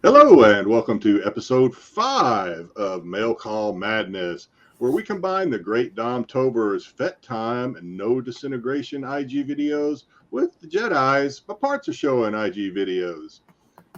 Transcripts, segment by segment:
Hello and welcome to episode 5 of Mail Call Madness, where we combine the great Dom Tober's FET Time and No Disintegration IG videos with the Jedi's but parts of show and IG videos.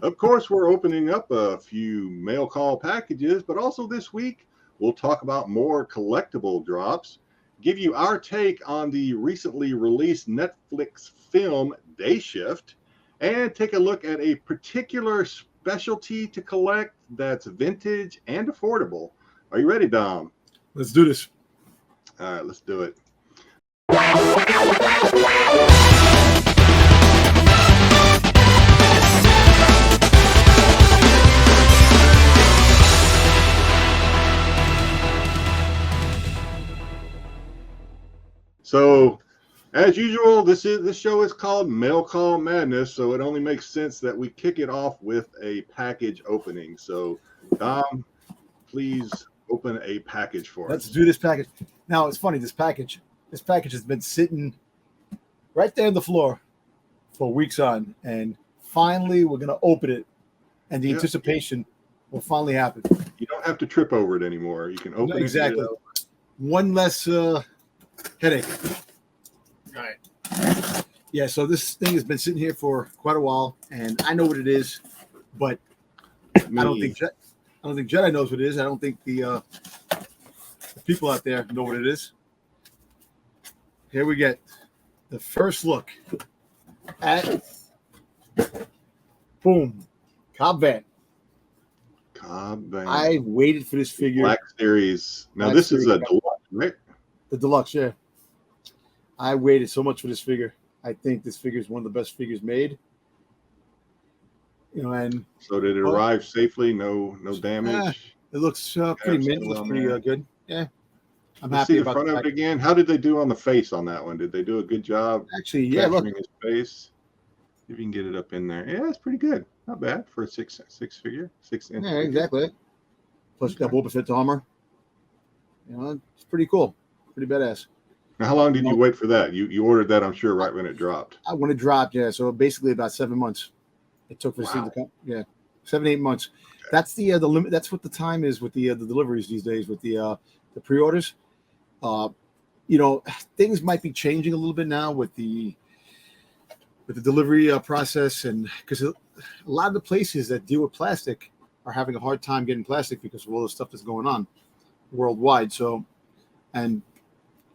Of course, we're opening up a few mail call packages, but also this week we'll talk about more collectible drops, give you our take on the recently released Netflix film Day Shift, and take a look at a particular specialty to collect that's vintage and affordable. Are you ready, Dom? Let's do this. All right, let's do it. So, as usual, this show is called Mail Call Madness, so it only makes sense that we kick it off with a package opening. So, Dom, please open a package for us. Let's do this package. Now, it's funny, this package has been sitting right there on the floor for weeks on, and finally we're going to open it, and the anticipation will finally happen. You don't have to trip over it anymore. You can open exactly. it. One less headache. All right. Yeah, so this thing has been sitting here for quite a while, and I know what it is, but I don't think Jedi knows what it is. I don't think the people out there know what it is. Here we get the first look at Cobb Vanth. I waited for this figure. Black Series. Now this is a deluxe, right? The deluxe, yeah. I waited so much for this figure. I think this figure is one of the best figures made. And so did it arrive safely? No damage. It looks pretty mint. It looks pretty good. Yeah, I'm Let's happy see about the front of it again. How did they do on the face on that one? Did they do a good job? Actually, yeah. Look, his face. See if you can get it up in there. Yeah, it's pretty good. Not bad for a six figure. 6 inch. Yeah, exactly. Plus, you got Boba Fett armor. It's pretty cool. Pretty badass. Now, how long did you wait for that? You ordered that, I'm sure, right when it dropped. When it dropped, yeah. So basically, about 7 months. It took for this thing to come. Yeah, 7-8 months. Okay. That's the limit. That's what the time is with the deliveries these days with the pre-orders. Things might be changing a little bit now with the delivery process, and because a lot of the places that deal with plastic are having a hard time getting plastic because of all the stuff that's going on worldwide. So, and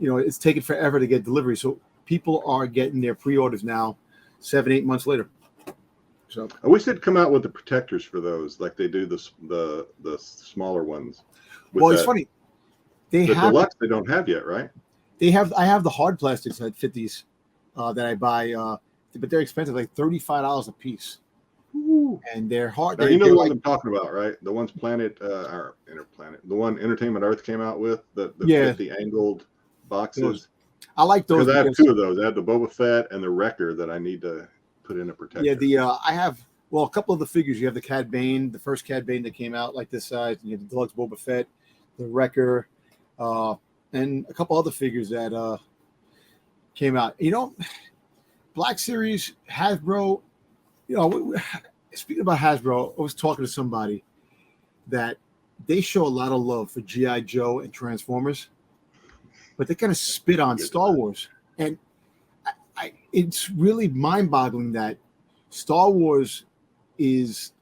it's taken forever to get delivery. So people are getting their pre-orders now 7-8 months later. So I wish they'd come out with the protectors for those, like they do the smaller ones. It's funny. The deluxe they don't have yet, right? I have the hard plastics that fit these that I buy, but they're expensive, like $35 a piece. Ooh. And they're hard. Now, you know the ones I'm talking about, right? The ones the one Entertainment Earth came out with, the 50 angled boxes. I like those. Because I have 2 of those. I have the Boba Fett and the Wrecker that I need to put in a protector. Yeah, I have a couple of the figures. You have the Cad Bane, the first Cad Bane that came out like this size, and you have the deluxe Boba Fett, the Wrecker, and a couple other figures that came out. Black Series, Hasbro. Speaking about Hasbro, I was talking to somebody that they show a lot of love for G.I. Joe and Transformers, but they kind of spit on Star Wars. And it's really mind-boggling that Star Wars is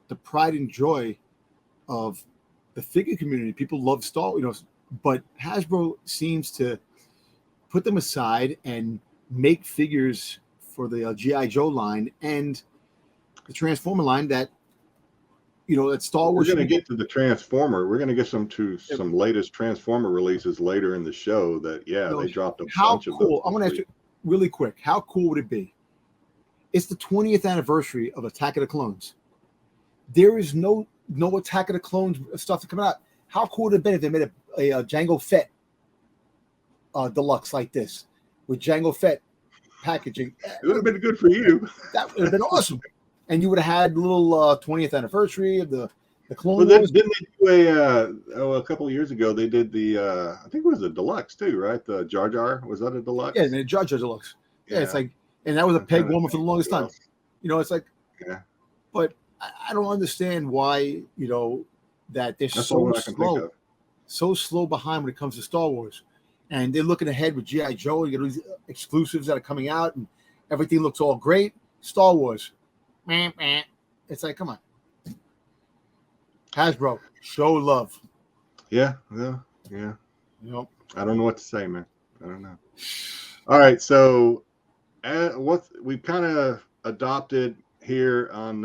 the pride and joy of the figure community. People love Star Wars, but Hasbro seems to put them aside and make figures for the G.I. Joe line and the Transformer line that Star Wars. We're going to get to the Transformer. We're going to get some latest Transformer releases later in the show that, they dropped a bunch of those. I'm going to ask you really quick. How cool would it be? It's the 20th anniversary of Attack of the Clones. There is no Attack of the Clones stuff to come out. How cool would it have been if they made a Jango Fett deluxe like this with Jango Fett packaging? It would have been good for you. That would have been awesome. And you would have had a little 20th anniversary of the Clone Wars. Didn't they do a couple of years ago? They did the I think it was a deluxe too, right? The Jar Jar, was that a deluxe? Yeah, the Jar Jar deluxe. Yeah, it's like, and that was a peg warmer for the longest time. It's like, yeah. But I don't understand why, that they're That's the only one I can think of. so slow behind when it comes to Star Wars. And they're looking ahead with G.I. Joe. You get these exclusives that are coming out, and everything looks all great. Star Wars. It's like, come on. Hasbro, show love. Yeah. Yep. I don't know what to say, man. I don't know. All right, so what we've kind of adopted here on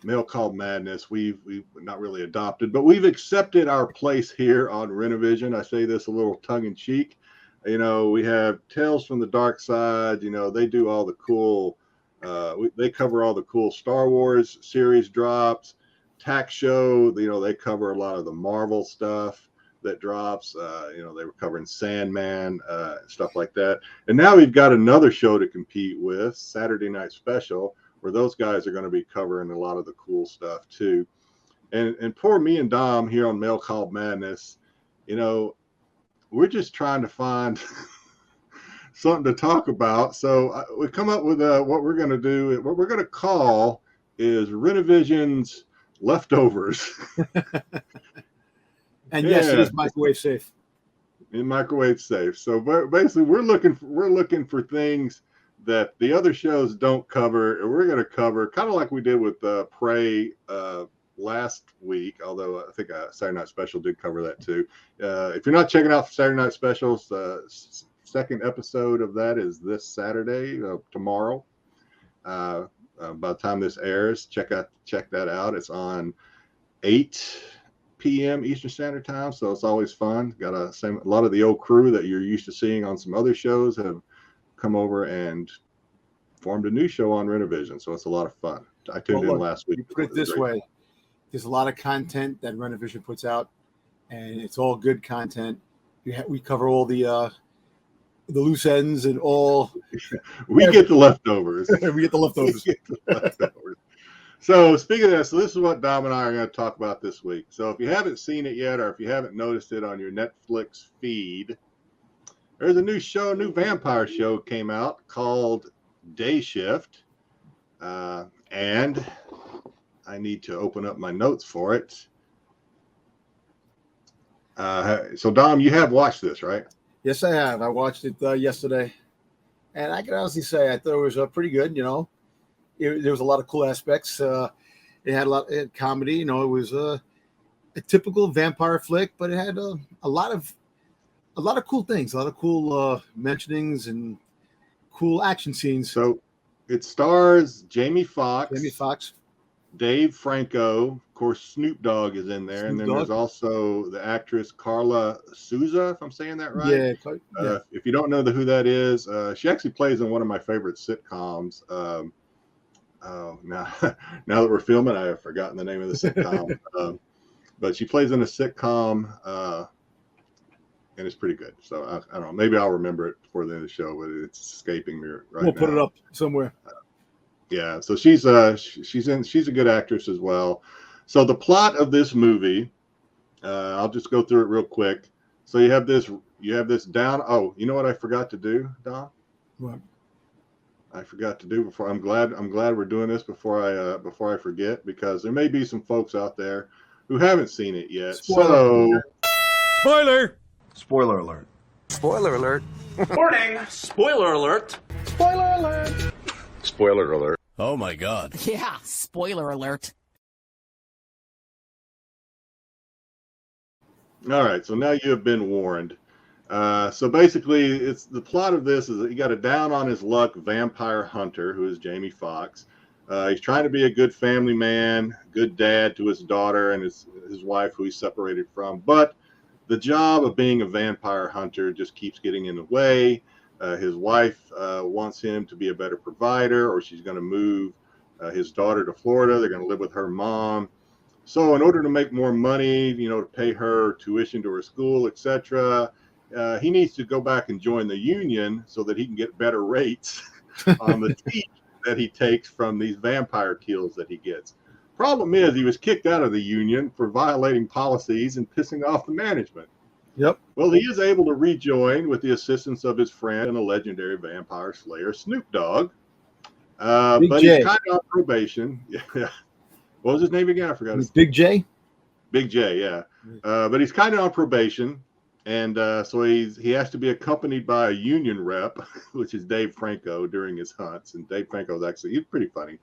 Mail Call Madness, we've not really adopted, but we've accepted our place here on Rennavision. I say this a little tongue in cheek. We have Tales from the Dark Side. They do all the cool. They cover all the cool Star Wars series drops. Tack Show, they cover a lot of the Marvel stuff that drops. They were covering Sandman, stuff like that. And now we've got another show to compete with, Saturday Night Special, where those guys are going to be covering a lot of the cool stuff too. And poor me and Dom here on Mail Call Madness, we're just trying to find something to talk about. So we come up with what we're going to do. What we're going to call is Rennavision's Leftovers. And yes, it is microwave safe. In microwave safe. So basically, we're looking for things that the other shows don't cover, and we're going to cover kind of like we did with Prey last week. Although I think Saturday Night Special did cover that too. If you're not checking out Saturday Night Specials, second episode of that is this Saturday, tomorrow. By the time this airs, check that out. It's on 8 p.m. Eastern Standard Time, so it's always fun. Got a lot of the old crew that you're used to seeing on some other shows have come over and formed a new show on Rennavision, so it's a lot of fun. I tuned in last week. You put it this way: there's a lot of content that Rennavision puts out, and it's all good content. We cover all the loose ends and all. We get the leftovers. We get the leftovers. So speaking of that, this is what Dom and I are going to talk about this week. So if you haven't seen it yet, or if you haven't noticed it on your Netflix feed, there's a new vampire show came out called Day Shift. And I need to open up my notes for it. So Dom, you have watched this, right? Yes, I have. I watched it yesterday, and I can honestly say I thought it was pretty good. There was a lot of cool aspects. It had it had comedy. It was a typical vampire flick, but it had a lot of cool things, a lot of cool mentionings and cool action scenes. So it stars Jamie Foxx, Dave Franco, of course. Snoop Dogg is in there, and then there's also the actress Carla Souza, if I'm saying that right. Yeah. If you don't know who that is, she actually plays in one of my favorite sitcoms. Now that we're filming, I have forgotten the name of the sitcom, but she plays in a sitcom, and it's pretty good. So I don't know, maybe I'll remember it before the end of the show, but it's escaping me right now. We'll put it up somewhere. Yeah, so she's a good actress as well. So the plot of this movie, I'll just go through it real quick. So you have this down. Oh, you know what I forgot to do, Don? What? I forgot to do before. I'm glad we're doing this before I forget, because there may be some folks out there who haven't seen it yet. Spoiler alert. Spoiler alert. Warning. Spoiler alert. Spoiler alert. Spoiler alert. Oh my God. Yeah, spoiler alert. All right, so now you have been warned. So basically, it's the plot of this is that you got a down on his luck vampire hunter who is Jamie Foxx. He's trying to be a good family man, good dad to his daughter and his wife who he's separated from. But the job of being a vampire hunter just keeps getting in the way. His wife wants him to be a better provider, or she's going to move his daughter to Florida. They're going to live with her mom. So in order to make more money, to pay her tuition to her school, etc., he needs to go back and join the union so that he can get better rates on the teeth that he takes from these vampire kills that he gets. Problem is, he was kicked out of the union for violating policies and pissing off the management. Yep. Well, he is able to rejoin with the assistance of his friend and a legendary vampire slayer, Snoop Dogg. Big But he's J. kind of on probation. Yeah. What was his name again? I forgot his Big J. Big J, yeah. But he's kind of on probation, and so he has to be accompanied by a union rep, which is Dave Franco during his hunts. And Dave Franco is he's pretty funny.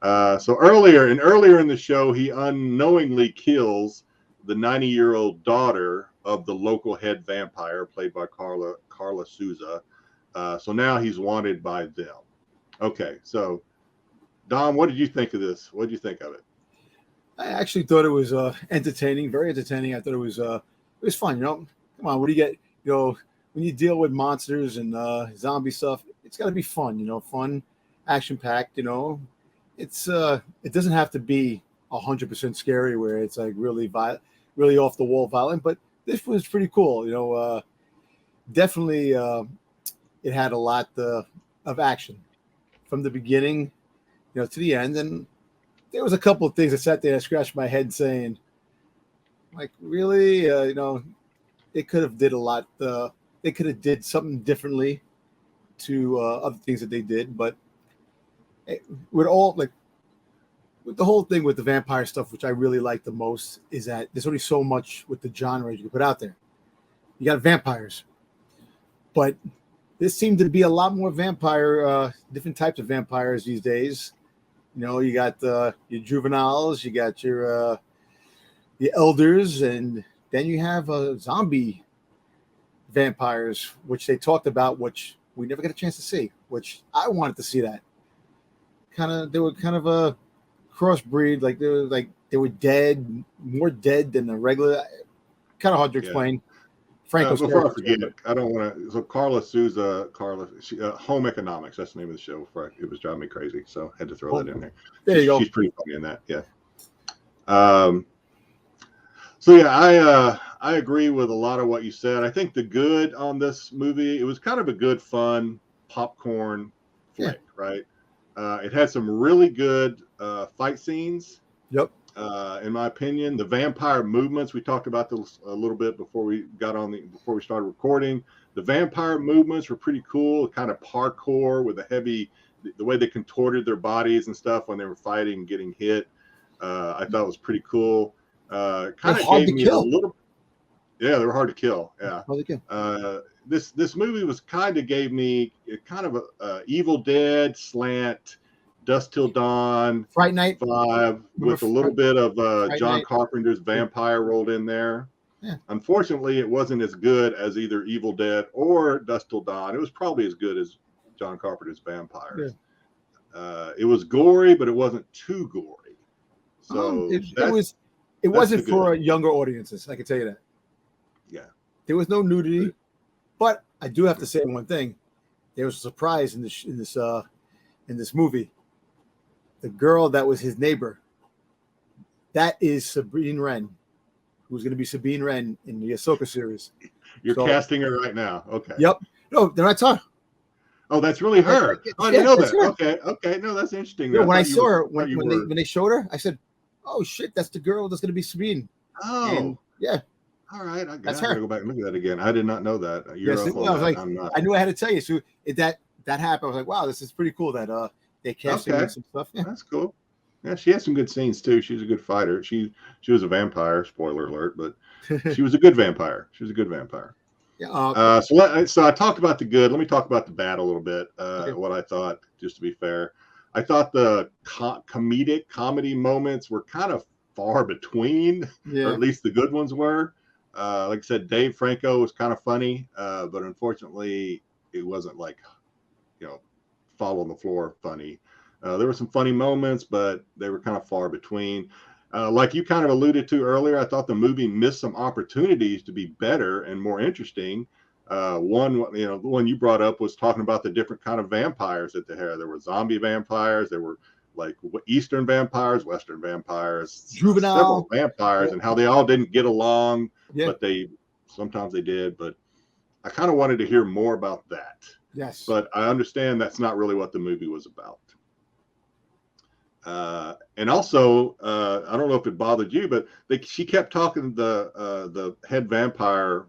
So earlier in the show, he unknowingly kills the 90-year-old daughter of the local head vampire, played by Carla Souza. So now he's wanted by them. Okay, so Dom, what did you think of this? What did you think of it? I actually thought it was entertaining, very entertaining. I thought it was fun. You know, come on, what do you get? You know, when you deal with monsters and zombie stuff, it's got to be fun. You know, fun, action packed. You know, it doesn't have to be 100% scary where it's like really really off the wall violent. But this was pretty cool. You know, definitely it had a lot of action from the beginning, you know, to the end. And there was a couple of things I sat there and scratched my head saying, like, really, you know, they could have did a lot. They could have did something differently to other things that they did. But with the whole thing with the vampire stuff, which I really like the most, is that there's only so much with the genre you can put out there. You got vampires, but there seemed to be a lot more different types of vampires these days. You know, you got your juveniles, you got your elders, and then you have zombie vampires, which they talked about, which we never got a chance to see. Which I wanted to see that. They were kind of a crossbreed, they were dead, more dead than the regular. Kind of hard to explain. Franco's before I forget, I don't want to. So Carla Souza, Home Economics. That's the name of the show. It was driving me crazy, so I had to throw that in there. There you go. She's pretty funny in that. Yeah. So yeah, I agree with a lot of what you said. I think the good on this movie, it was kind of a good, fun popcorn flick, right? It had some really good fight scenes. Yep. In my opinion, the vampire movements, we talked about this a little bit before we started recording. The vampire movements were pretty cool, kind of parkour with the way they contorted their bodies and stuff when they were fighting and getting hit. I thought it was pretty cool. Kind of gave me a little. Yeah, they were hard to kill. Yeah. Hard to kill. This movie gave me kind of a Evil Dead slant, Dusk Till Dawn, Fright Night vibe with a little bit of John Night. Carpenter's Vampire rolled in there. Yeah. Unfortunately, it wasn't as good as either Evil Dead or Dusk Till Dawn. It was probably as good as John Carpenter's Vampires. Yeah. It was gory, but it wasn't too gory. So it wasn't for younger audiences. I can tell you that. Yeah. There was no nudity, but I do have to say one thing: there was a surprise in this movie. The girl that was his neighbor, that is Sabine Wren, who's going to be Sabine Wren in the Ahsoka series. You're casting her right now. Okay. Yep. No, they're not talking. Oh, that's really her. I didn't know that. Okay. No, that's interesting. No, when I saw her, when they showed her, I said, "Oh shit, that's the girl that's going to be Sabine." Oh, and, yeah. All right, that's her. I gotta go back and look at that again. I did not know that. I knew I had to tell you. So that happened. I was like, wow, this is pretty cool that they cast some stuff. Yeah. That's cool. Yeah, she had some good scenes too. She was a good fighter. She was a vampire. Spoiler alert, but she was a good vampire. She was a good vampire. Yeah. So I talked about the good. Let me talk about the bad a little bit. What I thought, just to be fair, I thought the comedy moments were kind of far between, or at least the good ones were. Like I said, Dave Franco was kind of funny, but unfortunately, it wasn't like, fall on the floor funny. There were some funny moments, but they were kind of far between. Like you kind of alluded to earlier, I thought the movie missed some opportunities to be better and more interesting. The one you brought up was talking about the different kind of vampires that they had. There were zombie vampires. There were like Eastern vampires, Western vampires, juvenile vampires, and how they all didn't get along, but sometimes they did. But I kind of wanted to hear more about that. Yes. But I understand that's not really what the movie was about. And also, I don't know if it bothered you, but she kept talking to the head vampire,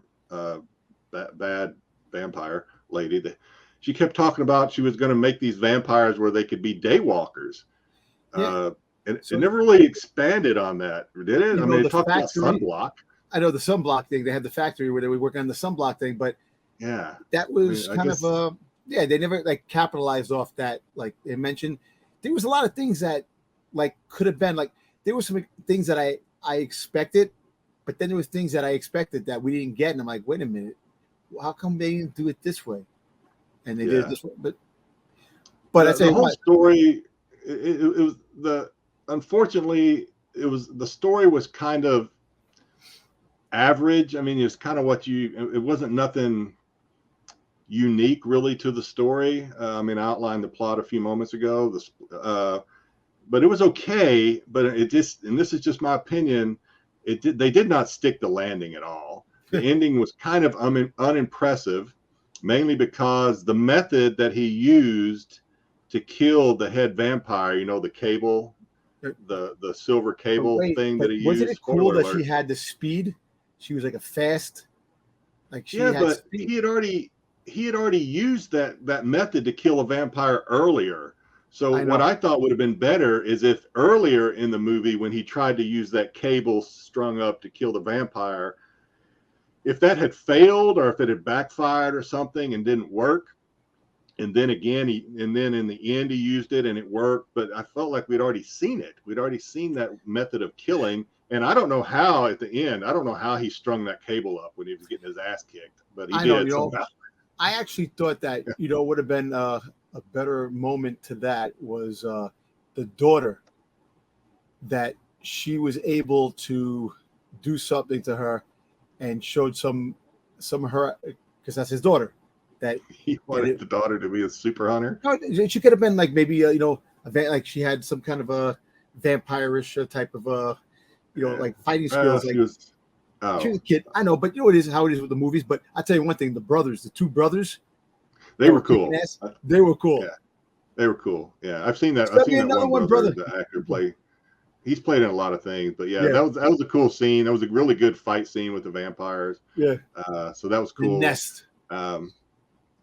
bad vampire lady. she kept talking about she was going to make these vampires where they could be daywalkers. Yeah. And So- it never really expanded on that, did it? I mean, it talked about factory- sunblock. I know the sunblock thing. They had the factory where they would work on the sunblock thing, but Yeah, that was I kind guess- of yeah. They never like capitalized off that. Like they mentioned, there was a lot of things that like could have been like there were some things that I expected, but then there was things that I expected that we didn't get, and I'm like, wait a minute, how come they didn't do it this way? And they did it this way, but I say the whole story. It was unfortunately the story was kind of average. I mean, it's kind of it wasn't nothing unique really to the story. I mean, I outlined the plot a few moments ago. But it was okay. But it just, and this is just my opinion, they did not stick the landing at all. The ending was kind of unimpressive, mainly because the method that he used to kill the head vampire, you know, the cable, the silver cable thing that he used. Wasn't it cool that she had the speed? She was like a fast, like she had but speed. he had already used that method to kill a vampire earlier. So what I thought would have been better is if earlier in the movie, when he tried to use that cable strung up to kill the vampire, if that had failed or if it had backfired or something and didn't work, and then again, and then in the end he used it and it worked, but I felt like we'd already seen it. We'd already seen that method of killing. And I don't know how at the end, I don't know how he strung that cable up when he was getting his ass kicked, but he did somehow. I actually thought that, would have been a better moment to that was the daughter, that she was able to do something to her and showed some of her, because that's his daughter. That he wanted the daughter to be a super hunter. No, she could have been like maybe like she had some kind of a vampire-ish type of like fighting skills. She was a kid. I know, but it is how it is with the movies. But I'll tell you one thing: the two brothers, they were cool. They were cool. Yeah, they were cool. Yeah, I've seen that. I've seen that one brother. The actor play. He's played in a lot of things, but that was a cool scene. That was a really good fight scene with the vampires. Yeah. So that was cool. The nest.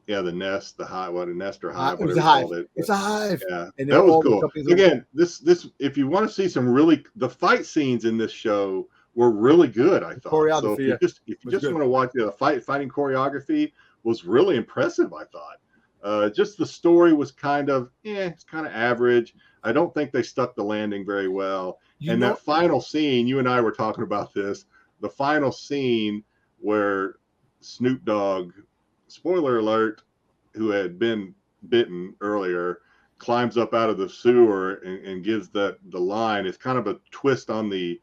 The nest, the hive, a nest or hive, whatever you called it. It's a hive. Yeah, and that was cool. Again, this if you want to see the fight scenes in this show were really good. I thought. Choreography. So if you just want to watch the fighting choreography was really impressive. I thought. Just the story was kind of it's kind of average. I don't think they stuck the landing very well. That final scene, you and I were talking about this. The final scene where Snoop Dogg, spoiler alert, who had been bitten earlier, climbs up out of the sewer and gives the line. It's kind of a twist on the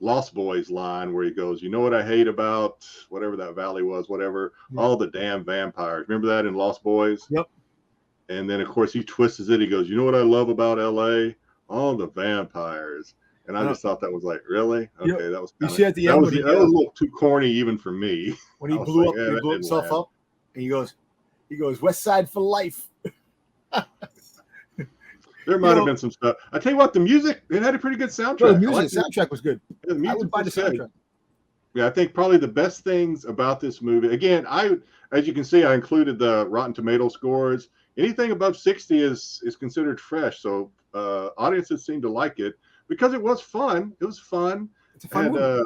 Lost Boys line where he goes, you know what I hate about whatever that valley was, all the damn vampires. Remember that in Lost Boys? Yep. And then of course he twists it. He goes, you know what I love about LA? All the vampires. And I just thought that was like, really? Okay, that was you see at the end that was a little too corny even for me. When he blew himself up, and he goes, West Side for life. There might have been some stuff. I tell you what, the music, it had a pretty good soundtrack. No, the soundtrack was good. Yeah, the music I would buy the soundtrack. Yeah, I think probably the best things about this movie, again, as you can see, I included the Rotten Tomato scores. Anything above 60 is considered fresh. So audiences seem to like it because it was fun. It was fun. It's a fun movie.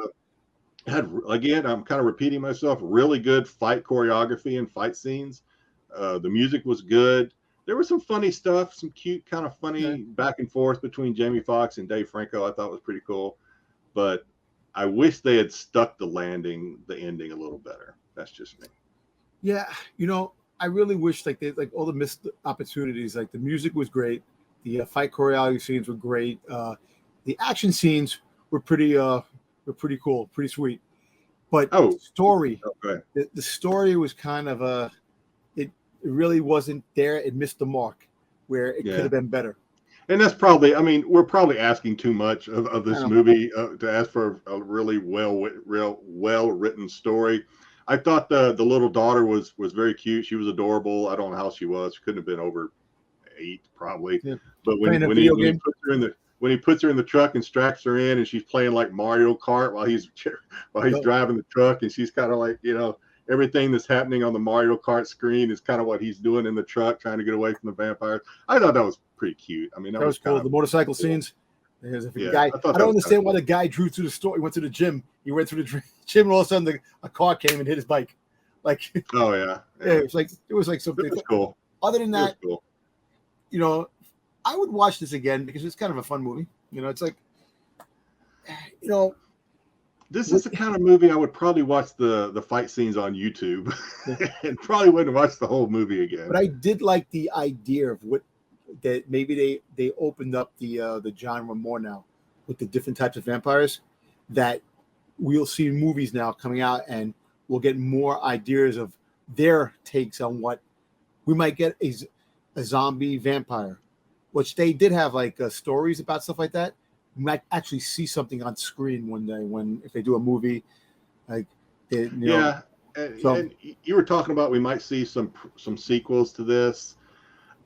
Again, I'm kind of repeating myself, really good fight choreography and fight scenes. The music was good. There was some funny stuff, some cute, kind of funny back and forth between Jamie Foxx and Dave Franco. I thought was pretty cool. But I wish they had stuck the ending a little better. That's just me. Yeah, I really wish they all the missed opportunities. Like the music was great, the fight choreography scenes were great. The action scenes were pretty cool, pretty sweet. But the story, the story was kind of it really wasn't there. It missed the mark where it could have been better. And that's probably, we're probably asking too much of this movie to ask for a really well written story. I thought the little daughter was very cute. She was adorable. I don't know how she was. She couldn't have been over 8 probably. Yeah. But when he puts her in the truck and straps her in, and she's playing like Mario Kart while he's driving the truck, and she's kind of like, everything that's happening on the Mario Kart screen is kind of what he's doing in the truck, trying to get away from the vampires. I thought that was pretty cute. I mean, That was cool. kind The of motorcycle cool. scenes. There's a Yeah, guy. I thought I that don't was understand kinda why the guy drew to the store. He went to the gym. He went to the gym, and all of a sudden a car came and hit his bike. Like, Oh yeah, yeah, it was like something. It was cool. Other than It was that, cool. you know, I would watch this again because it's kind of a fun movie. You know, it's like, you know, This is the kind of movie I would probably watch the fight scenes on YouTube, and probably wouldn't watch the whole movie again. but I did like the idea of what that maybe they opened up the genre more now with the different types of vampires that we'll see movies now coming out and we'll get more ideas of their takes on what we might get a zombie vampire, which they did have like stories about stuff like that. We might actually see something on screen one day if they do a movie like it, you know. Yeah, and you were talking about we might see some sequels to this.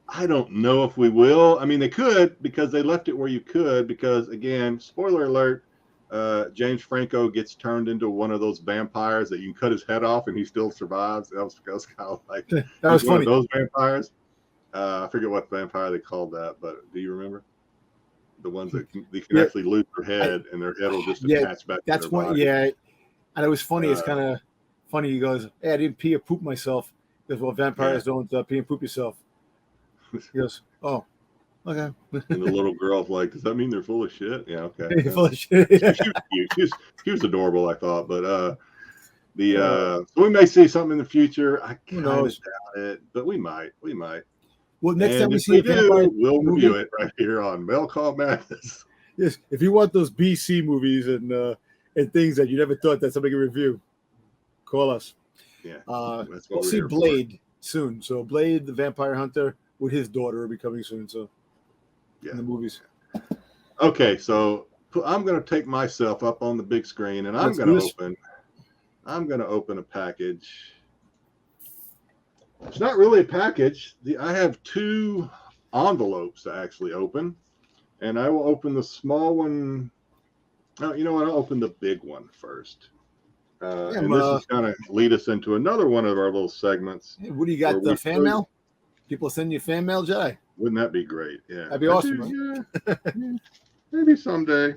I don't know if we will. I mean, they could because they left it where you could. Because again, spoiler alert: James Franco gets turned into one of those vampires that you can cut his head off and he still survives. That was kind of like That was one funny. of those vampires. I forget what vampire they called that, but do you remember? The ones that they can actually lose their head and their head will just attach back. That's to their one. body. Yeah, and it was funny. It's kind of funny. He goes, "Hey, I didn't pee or poop myself." He goes, "Well, vampires don't pee and poop yourself." He goes, "Oh, okay." And the little girl's like, "Does that mean they're full of shit?" Yeah, okay. You're full of shit. She was cute. She was adorable, I thought. But so we may see something in the future. I kind of doubt it, but we might. Well, next And time we if see a do, vampire we'll movie, review it right here on Mail Call Madness. yes, if you want those BC movies and things that you never thought that somebody could review, call us. Yeah, We'll that's what we're see here Blade soon. So Blade, the vampire hunter, with his daughter will be coming soon. So in the movies. Okay, so I'm going to take myself up on the big screen, and I'm going to open a package. It's not really a package. I have two envelopes to actually open, and I will open the small one. Oh, you know what? I'll open the big one first. And this is going to lead us into another one of our little segments. Hey, what do you got? The fan mail? People send you fan mail, Jedi? Wouldn't that be great? Yeah, that'd be awesome. Yeah. Maybe someday.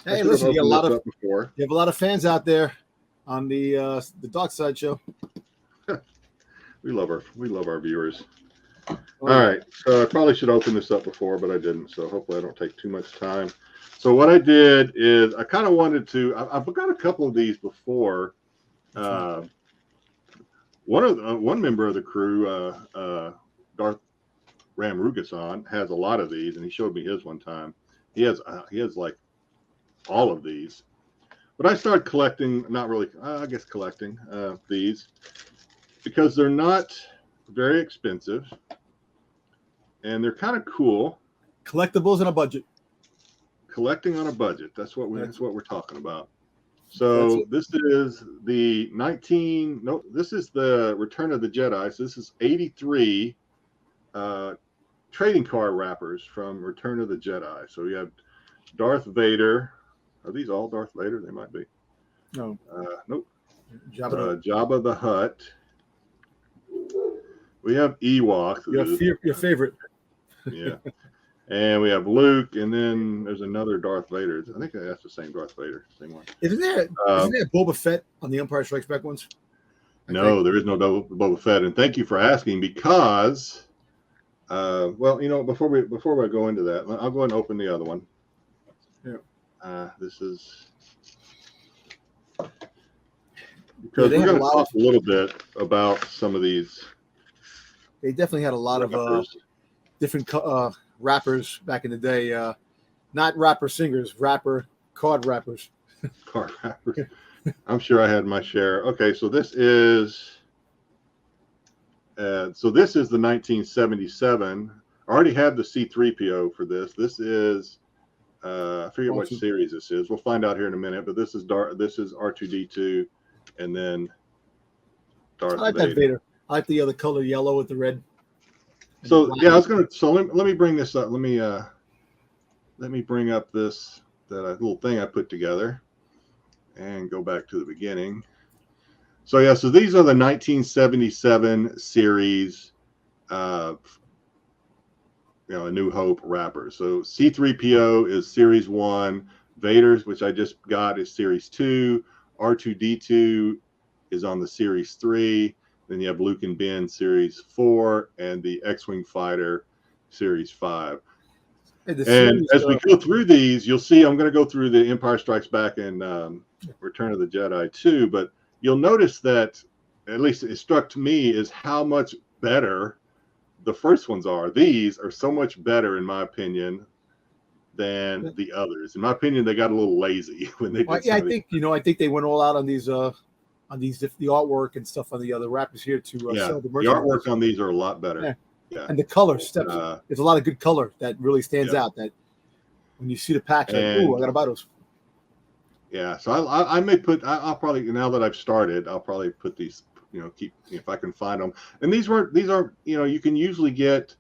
Hey, listen, you have a lot of fans out there on the Dark Side show. We love our viewers. All right, so I probably should open this up before, but I didn't. So hopefully I don't take too much time. So what I did is I kind of wanted to. I've got a couple of these before. One member of the crew, Darth Ram Rugason, has a lot of these, and he showed me his one time. He has like all of these, but I started collecting. Not really, I guess collecting these because they're not very expensive, and they're kind of cool. Collectibles on a budget. Collecting on a budget. That's what we're talking about. So this is the this is the Return of the Jedi. So this is 83 trading card wrappers from Return of the Jedi. So we have Darth Vader. Are these all Darth Vader? They might be. No. Nope. Jabba the Hutt. We have Ewok. Your favorite. Yeah. And we have Luke, and then there's another Darth Vader. I think that's the same Darth Vader, same one. Isn't there Boba Fett on the Empire Strikes Back ones? No, there is no Boba Fett. And thank you for asking because, well, you know, before we go into that, I'll go ahead and open the other one. Yeah. This is because we're going to talk a little bit about some of these. They definitely had a lot of different rappers back in the day. Not rapper singers, card rappers. Card rappers. I'm sure I had my share. Okay, so this is the 1977. I already have the C-3PO for this. This is I forget what series this is. We'll find out here in a minute. But this is R2D2, and then Darth Vader. I like that Vader. I like the other color, yellow with the red. So yeah, I was gonna. So let me bring this up. Let me bring up that little thing I put together, and go back to the beginning. So yeah, so these are the 1977 series, A New Hope wrappers. So C-3PO is Series 1, Vader's, which I just got, is Series 2, R2-D2 is on the Series 3, then you have Luke and Ben Series 4, and the X-Wing Fighter Series 5. And as we go through these, you'll see I'm going to go through the Empire Strikes Back and Return of the Jedi too, but you'll notice that, at least it struck me, is how much better the first ones are. These are so much better, in my opinion, than the others. In my opinion, they got a little lazy when they did. Yeah, I think I think they went all out on these the artwork and stuff on the other wrappers here to sell the merchandise. The artwork on these are a lot better. Yeah. And the color steps. There's a lot of good color that really stands out. That when you see the pack, like, ooh, I gotta buy those. Yeah, so I may put. I'll probably, now that I've started, I'll probably put these. Keep, if I can find them. And these are you can usually get.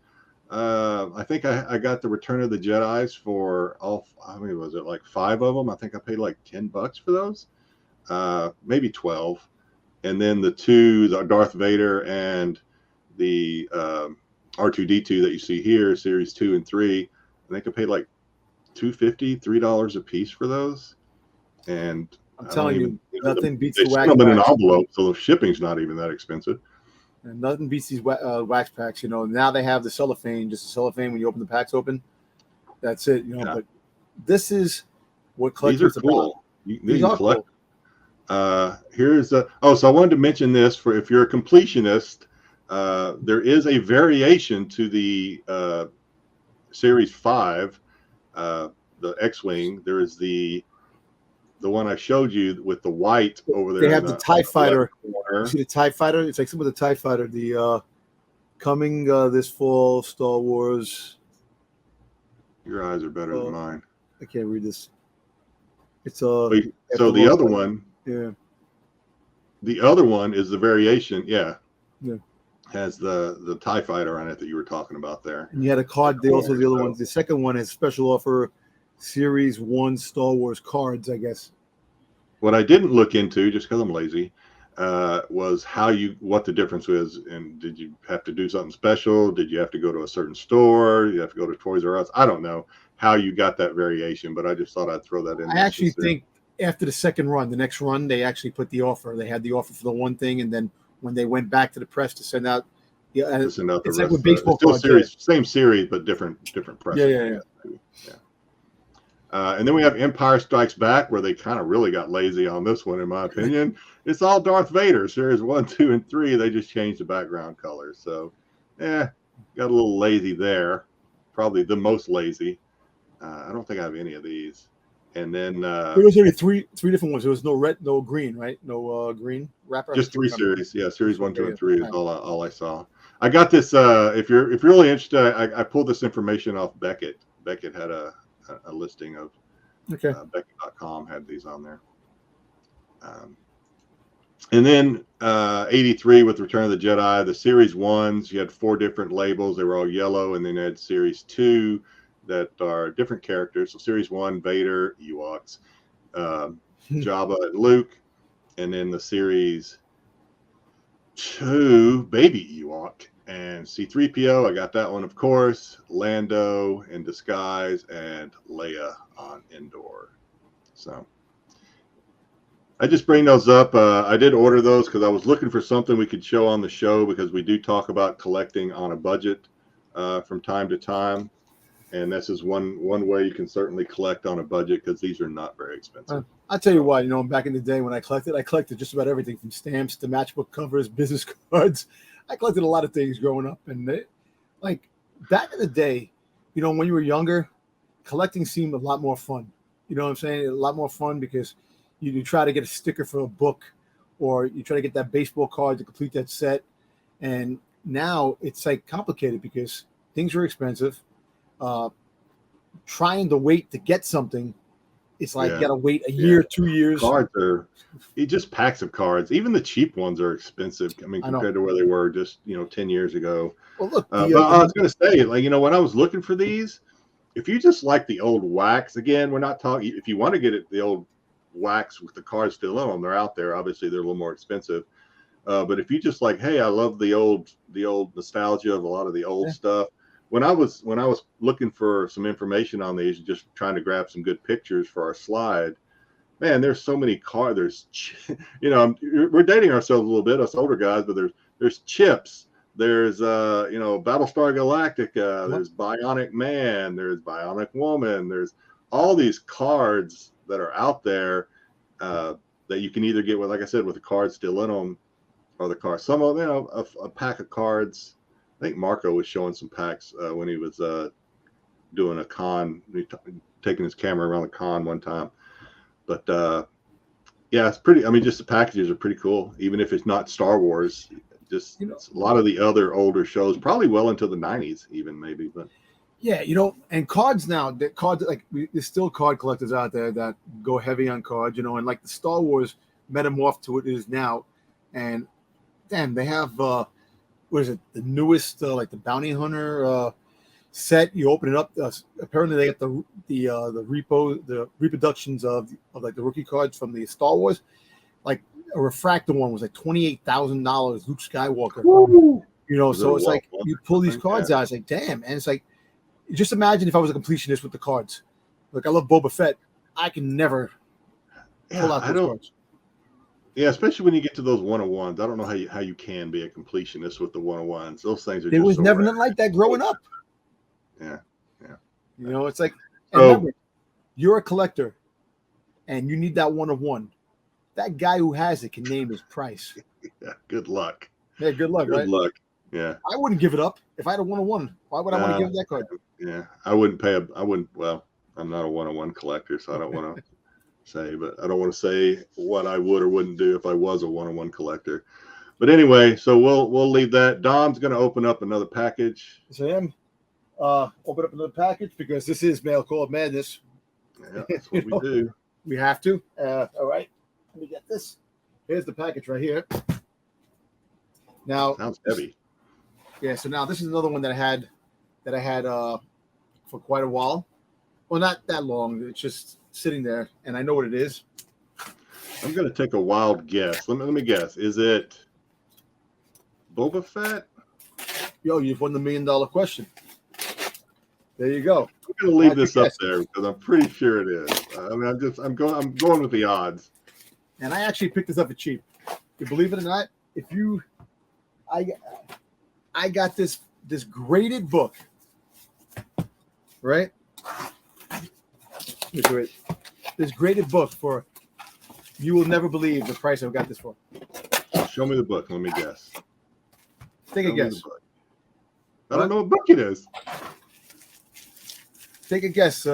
I think I got the Return of the Jedis for all. How many was it? Like 5 of them. I think I paid like $10 for those. Maybe 12. And then the 2, the Darth Vader and the R2-D2 that you see here, Series 2 and 3. I think I paid like $2.50, $3 a piece for those. And I'm telling you, nothing beats the wax packs. They them in an envelope, so the shipping's not even that expensive. And nothing beats these wax packs. Now they have the cellophane, just the cellophane when you open the packs open. That's it. But this is what collectors are cool. These are cool. Here's so I wanted to mention this for if you're a completionist. There is a variation to the Series 5, the X-Wing. There is the one I showed you with the white over there. They have the TIE Fighter. You see the TIE Fighter? It's like some of the TIE Fighter. The coming this fall, Star Wars. Your eyes are better than mine. I can't read this. It's so the other one. Yeah. The other one is the variation. Yeah. Yeah. Has the TIE Fighter on it that you were talking about there. And you had a card. They also the other one. The second one has special offer. Series 1 Star Wars cards, I guess. What I didn't look into, just because I'm lazy, was what the difference was, and did you have to do something special? Did you have to go to a certain store? You have to go to Toys R Us? I don't know how you got that variation, but I just thought I'd throw that in. I actually think after the second run, the next run, they actually put the offer. They had the offer for the one thing, and then when they went back to the press to send out, it's like with baseball cards, same series, but different press. Yeah. And then we have Empire Strikes Back, where they kind of really got lazy on this one, in my opinion. It's all Darth Vader, Series 1, 2, and 3. They just changed the background colors. So, got a little lazy there. Probably the most lazy. I don't think I have any of these. And then there was only three different ones. There was no red, no green, right? No green wrapper. Just 3 series. Yeah, Series 1, 2, and 3 is all I saw. I got this. If you're really interested, I pulled this information off Beckett. Beckett had a listing of Beckett.com had these on there. And then 83 with Return of the Jedi, the Series 1s, you had 4 different labels. They were all yellow. And then you had Series 2 that are different characters. So Series 1, Vader, Ewoks, Jabba, and Luke. And then the Series 2, Baby Ewok. And C-3PO, I got that one, of course. Lando in disguise, and Leia on Endor. So I just bring those up. I did order those because I was looking for something we could show on the show, because we do talk about collecting on a budget from time to time. And this is one way you can certainly collect on a budget, because these are not very expensive. I'll tell you what, back in the day when I collected just about everything from stamps to matchbook covers, business cards. I collected a lot of things growing up, and back in the day, when you were younger, collecting seemed a lot more fun. You know what I'm saying? A lot more fun because you try to get a sticker for a book, or you try to get that baseball card to complete that set. And now it's complicated because things are expensive. Trying to wait to get something, it's you got to wait a year, 2 years. Cards are just packs of cards. Even the cheap ones are expensive. I mean, compared to where they were just 10 years ago. Well, look, but I was going to say, when I was looking for these, if you just like the old wax, again, we're not talking. If you want to get the old wax with the cards still on them, they're out there. Obviously, they're a little more expensive. But if you just like, hey, I love the old nostalgia of a lot of the old stuff. When I was looking for some information on these, just trying to grab some good pictures for our slide, man, there's so many cars. There's, we're dating ourselves a little bit, us older guys, but there's Chips. There's Battlestar Galactica. There's Bionic Man. There's Bionic Woman. There's all these cards that are out there that you can either get with, like I said, with the cards still in them, or the cards. Some of them, a pack of cards. I think Marco was showing some packs when he was doing a con, taking his camera around the con one time. But yeah, it's pretty. I mean, just the packages are pretty cool, even if it's not Star Wars. Just a lot of the other older shows, probably well into the 90s, even maybe. But yeah, and cards now, there's still card collectors out there that go heavy on cards, and like the Star Wars metamorph to what it is now, and damn, they have what is it? The newest like the Bounty Hunter set. You open it up. Apparently, they get the reproductions of like the rookie cards from the Star Wars, like. A refractor one was like $28,000. Luke Skywalker, so it's like you pull these cards out. It's like, damn, and it's like, just imagine if I was a completionist with the cards. Like I love Boba Fett, I can never pull out those cards. Yeah, especially when you get to those 101s. I don't know how you can be a completionist with the 101s. Those things are. There was never nothing like that growing up. Yeah. It's like, remember, you're a collector, and you need that 101. That guy who has it can name his price. Yeah, good luck. Yeah, good luck. Good luck. Yeah. I wouldn't give it up if I had a 101. Why would I want to give that card? Yeah, I wouldn't pay. Well, I'm not a 101 collector, so I don't want to say. But I don't want to say what I would or wouldn't do if I was a 101 collector. But anyway, so we'll leave that. Dom's going to open up another package. Yes, I am. Open up another package because this is Mail Call Madness. Yeah, that's what we do. We have to. All right. Let me get this. Here's the package right here. Now sounds heavy. Yeah, so now this is another one that I had for quite a while. Well, not that long. It's just sitting there, and I know what it is. I'm gonna take a wild guess. Let me guess. Is it Boba Fett? Yo, you've won the $1 million question. There you go. I'm gonna leave this up there because I'm pretty sure it is. I mean, I'm going with the odds. And I actually picked this up for cheap. You believe it or not, I got this graded book, right? This graded book for, you will never believe the price I got this for. Show me the book. Let me guess. Take a guess. I don't know what book it is. Take a guess.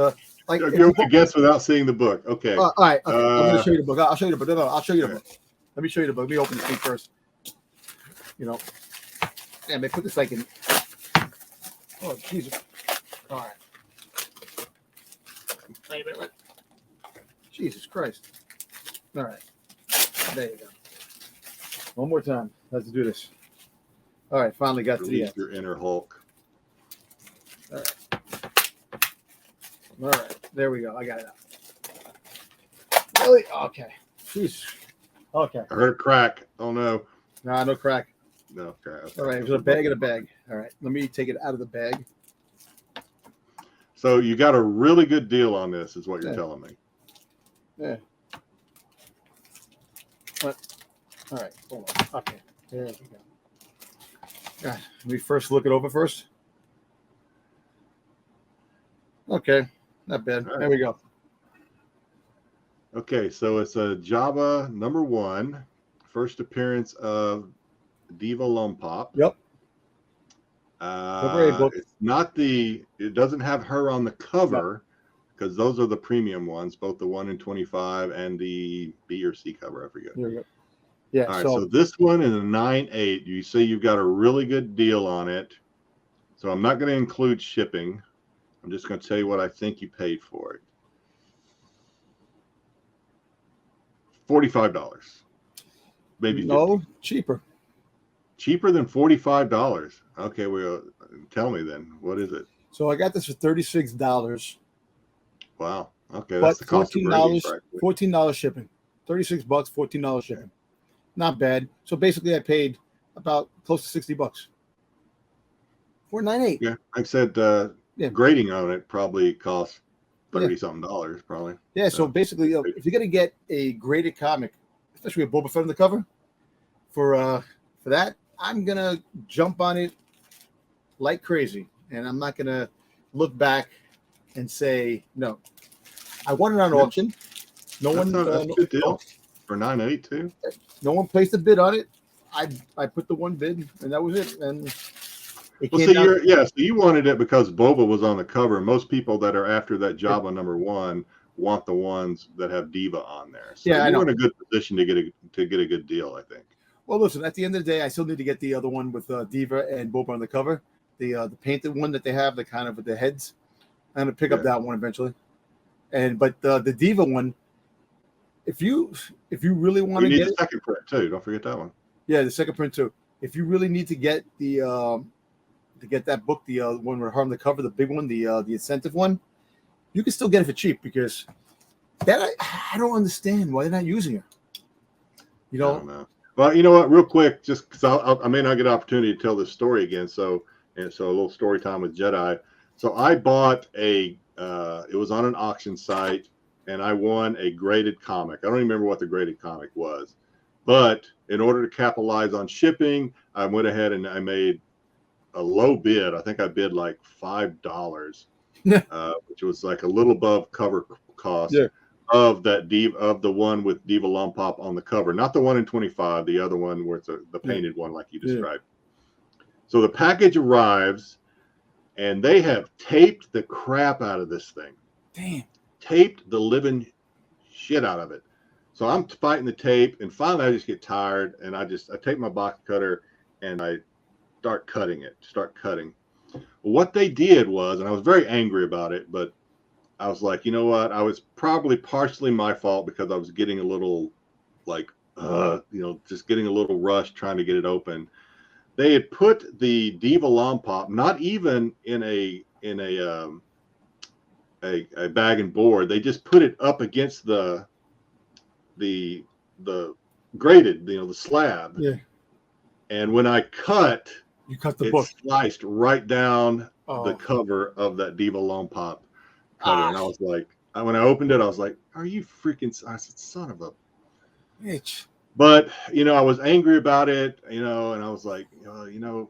You can guess without seeing the book. Okay. All right. Okay. I'm going to show you the book. I'll show you the book. No, I'll show you the book. Let me show you the book. Let me open the thing first. And they put this like in. Oh, Jesus. All right. Wait a minute. Jesus Christ. All right. There you go. One more time. Let's do this. All right. Finally got to the end. Your inner Hulk. All right. All right. There we go. I got it out. Really? Okay. Jeez. Okay. I heard a crack. Oh, no. Nah, no crack. No crack. Okay. All right. There's a bag in a bag. All right. Let me take it out of the bag. So you got a really good deal on this, is what you're telling me. Yeah. What? All right. Hold on. Okay. There we go. Let me first look it over first. Okay. Not bad. Right. There we go. Okay, so it's a Jabba #1, first appearance of Diva Lumpop. Yep. It's not it doesn't have her on the cover because those are the premium ones, both the 1 in 25 and the B or C cover. I forget. There we go. Yeah. All right, so this one is a 9.8. You say you've got a really good deal on it. So I'm not going to include shipping. I'm just going to tell you what I think you paid for it. $45. Maybe 50. No, cheaper. Cheaper than $45. Okay, well, tell me then. What is it? So I got this for $36. Wow. Okay, that's the cost of $14 shipping. $36, $14 shipping. not bad. So basically, I paid about close to $60 for 9.8. Yeah, like I said, Yeah. grading on it probably costs $30-something probably. Yeah, so basically, if you're gonna get a graded comic, especially with Boba Fett on the cover, for that, I'm gonna jump on it like crazy, and I'm not gonna look back and say no. I won it on auction. That's a good deal for 9.8 too. No one placed a bid on it. I put the one bid, and that was it. And it Well, came so down. so you wanted it because Boba was on the cover. Most people that are after that Jabba #1 want the ones that have Diva on there. So Yeah, I you know. were in a good position to get a good deal, I think. Well, listen. At the end of the day, I still need to get the other one with Diva and Boba on the cover, the painted one that they have, the kind of with the heads. I'm gonna pick up that one eventually. But the Diva one, if you really want to get get the second print too, don't forget that one. Yeah, the second print too. If you really need to get the to get that book, the one with her on the cover, the big one, the incentive one, you can still get it for cheap because that I don't understand why they're not using her. You know. I don't know. Well, you know what? Real quick, just because I may not get an opportunity to tell this story again, so a little story time with Jedi. So I bought it was on an auction site, and I won a graded comic. I don't even remember what the graded comic was, but in order to capitalize on shipping, I went ahead and I made a low bid. I think I bid like $5, which was like a little above cover cost of that of the one with Diva Lompop on the cover, not the one in 25, the other one where it's the painted one like you described. So the package arrives, and they have taped the crap out of this thing. Damn. Taped the living shit out of it. So I'm fighting the tape, and finally I just get tired, and I take my box cutter and I start cutting. What they did was, and I was very angry about it, but I was like, you know what? I was probably partially my fault because I was getting a little just getting a little rushed trying to get it open. They had put the Diva Lompop not even in a bag and board. They just put it up against the graded, the slab. Yeah. And when I cut, you cut the it book, sliced right down the cover of that Diva Lompop cutter. And I was like, when I opened it, I was like, are you freaking, I said, son of a bitch. But, I was angry about it, and I was like,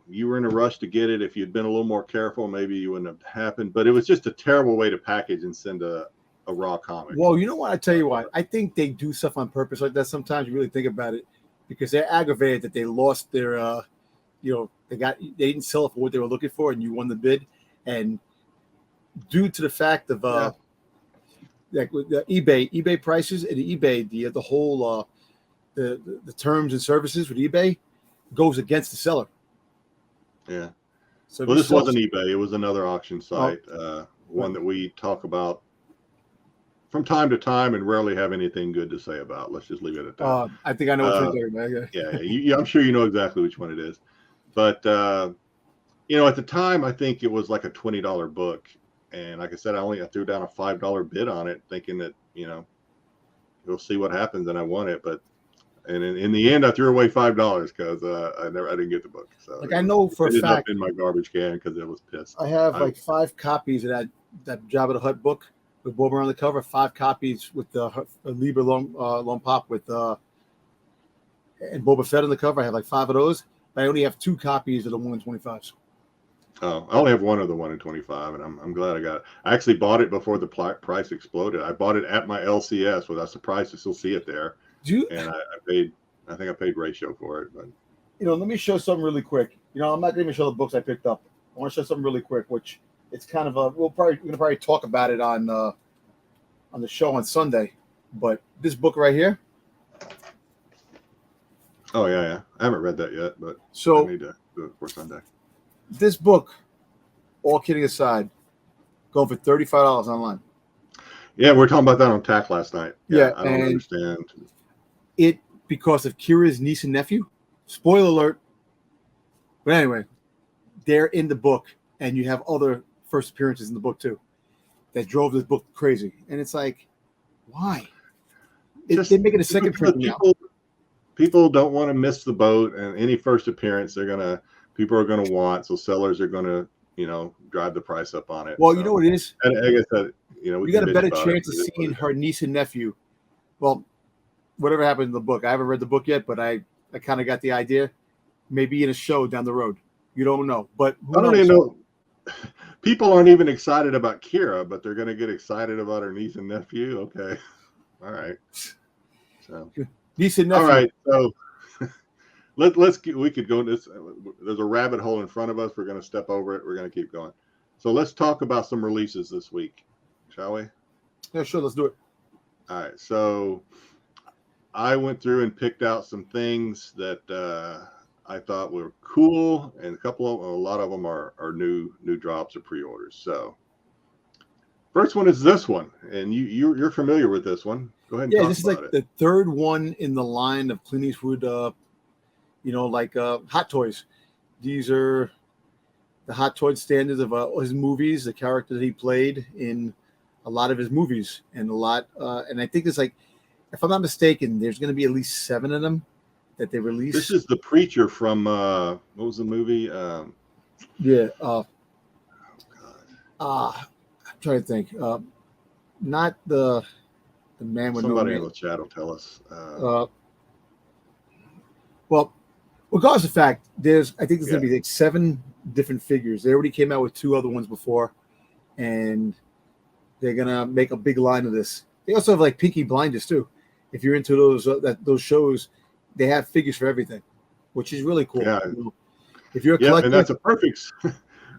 you were in a rush to get it. If you'd been a little more careful, maybe you wouldn't have happened. But it was just a terrible way to package and send a raw comic. Well, you know what? I tell you what. I think they do stuff on purpose like that. Sometimes you really think about it because they're aggravated that they lost their, they didn't sell it for what they were looking for, and you won the bid. And due to the fact of like with the eBay prices and eBay, the whole the terms and services with eBay goes against the seller. Yeah. So well, this wasn't eBay. It was another auction site, one that we talk about from time to time and rarely have anything good to say about. Let's just leave it at that. I think I know what you're talking about. Yeah. I'm sure you know exactly which one it is. But, at the time, I think it was like a $20 book. And like I said, I threw down a $5 bid on it thinking that, we'll see what happens. And I won it. But and in the end, I threw away $5 because I didn't get the book. So I know for a fact in my garbage can because it was pissed. I have like 5 copies of that Jabba the Hutt book with Boba on the cover. 5 copies with the Liber Lompop with and Boba Fett on the cover. I have like 5 of those, but I only have 2 copies of the 1 in 25s. Oh, I only have one of the 1 in 25, and I'm glad I got it. I actually bought it before the price exploded. I bought it at my LCS. Well, I was surprised to still see it there. And I think I paid ratio for it. But let me show something really quick. I'm not going to even show the books I picked up. I want to show something really quick, which it's kind of we're going to probably talk about it on the show on Sunday. But this book right here. Oh yeah. I haven't read that yet, but I need to do it for Sunday. This book, all kidding aside, going for $35 online. Yeah, we were talking about that on TAC last night. Yeah, I don't understand. It because of Kira's niece and nephew. Spoiler alert. But anyway, they're in the book, and you have other first appearances in the book too that drove this book crazy. And it's like, why? They make it a second print now. people don't want to miss the boat, and any first appearance people are gonna want. So sellers are gonna, drive the price up on it. Well, so, you know what it is? and I guess that, we You got can a bitch better about it, chance but of it is what seeing it her niece and nephew. Well, whatever happened in the book. I haven't read the book yet, but I kind of got the idea. Maybe in a show down the road. You don't know. But is. who I don't knows? even know. People aren't even excited about Kira, but they're gonna get excited about her niece and nephew. Okay, all right. So, Niece and all nephew. right. So we could go this. There's a rabbit hole in front of us. We're going to step over it. We're going to keep going. So let's talk about some releases this week, shall we? Yeah, sure. Let's do it. All right. So I went through and picked out some things that I thought were cool, and a lot of them are new drops or pre-orders. So first one is this one, and you're familiar with this one. Go ahead and Yeah, talk this is about like it. the third one in the line of Clint Eastwood, Hot Toys. These are the Hot Toys standards of his movies, the character that he played in a lot of his movies, and and I think there's like, if I'm not mistaken, there's going to be at least 7 of them that they released. This is the preacher from what was the movie? Yeah. I'm trying to think. Not the man with Somebody no in name. the chat will tell us. Well, regardless of the fact, I think there's going to Yeah. be like 7 different figures. They already came out with 2 other ones before, and they're going to make a big line of this. They also have like Peaky Blinders too. If you're into those shows, they have figures for everything, which is really cool. Yeah. If you're a Yeah, collector, and that's a perfect.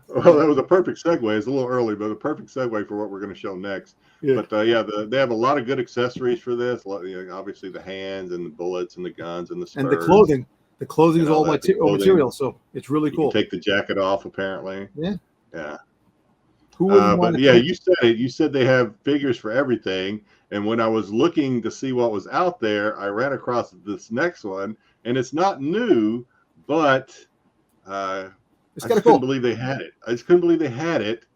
Well, that was a perfect segue. It's a little early, but a perfect segue for what we're going to show next. Yeah. But they have a lot of good accessories for this. Obviously, the hands and the bullets and the guns and the spurs. and the clothing. The clothing is all material, so it's really You cool. can take the jacket off, apparently. Yeah. Yeah. Who wouldn't want But to yeah, take- you said it. You said they have figures for everything. And when I was looking to see what was out there, I ran across this next one, and it's not new, but I It's just kind of couldn't cool. believe they had it. I just couldn't believe they had it.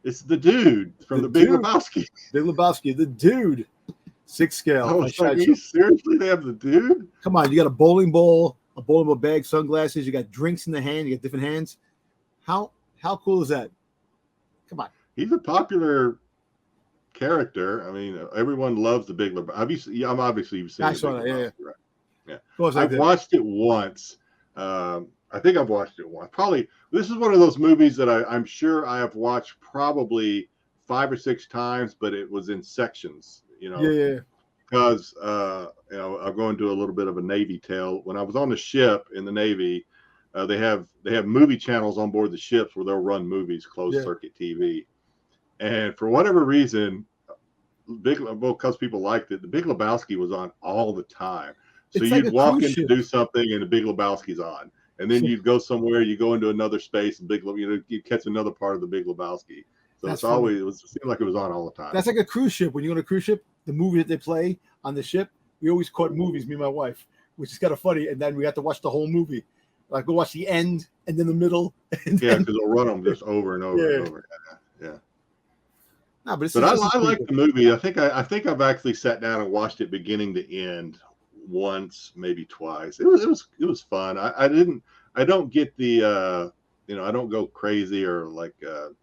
It's the dude from the Big dude. Lebowski. Big Lebowski, the dude, 6 scale. I was like, seriously, they have the dude? Come on, you got a bowling ball bag, sunglasses. You got drinks in the hand. You got different hands. How cool is that? Come on. He's a popular character. I mean, everyone loves the Big Lebowski. I'm obviously you've seen I the saw Big that, yeah, Lebowski, right? Yeah. Goes like I've that. watched it once. I think I've watched it once. Probably this is one of those movies that I'm sure I have watched probably 5 or 6 times, but it was in sections, Yeah. because I'll go into a little bit of a Navy tale. When I was on the ship in the Navy, they have movie channels on board the ships where they'll run movies, closed circuit TV, and for whatever reason, because people liked it, the Big Lebowski was on all the time. So It's like you'd a walk cruise in to ship. do something, and the Big Lebowski's on, and then you'd go somewhere, you go into another space, and you catch another part of the Big Lebowski. So That's it seemed like it was on all the time. That's like a cruise ship. When you go on a cruise ship, the movie that they play on the ship, we always caught movies, me and my wife, which is kind of funny. And then we have to watch the whole movie. Like go watch the end and then the middle. And Yeah, because they'll run them just over and over and over. Yeah. No, but I like the movie. I think I've actually sat down and watched it beginning to end once, maybe twice. It was fun. I don't get the I don't go crazy or like the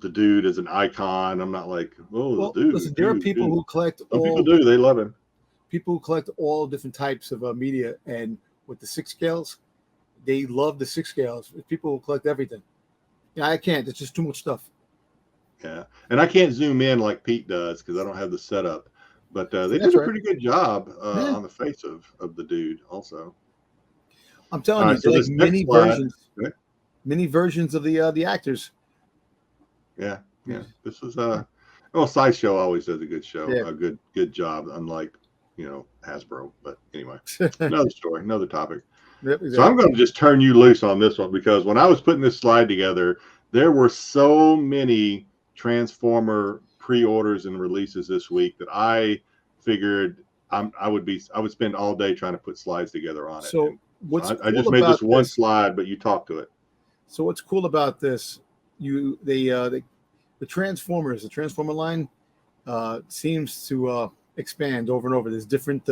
dude is an icon. I'm not like, the dude. Listen, there are people who collect Some people do. They love him. People who collect all different types of media, and with the 6 scales, they love the 6 scales. People who collect everything. Yeah, I can't. It's just too much stuff. Yeah, and I can't zoom in like Pete does because I don't have the setup. But they did a pretty good job on the face of the dude. Also, I'm telling you, so there's many versions of the actors. Yeah. This is Sideshow always does a good show, a good job, unlike Hasbro. But anyway, another story, another topic. Yep, exactly. So I'm going to just turn you loose on this one because when I was putting this slide together, there were so many Transformer pre-orders and releases this week that I figured I would spend all day trying to put slides together on it. So I just made this one slide, but you talk to it. So what's cool about this? The Transformers, the Transformer line, seems to expands over and over. There's different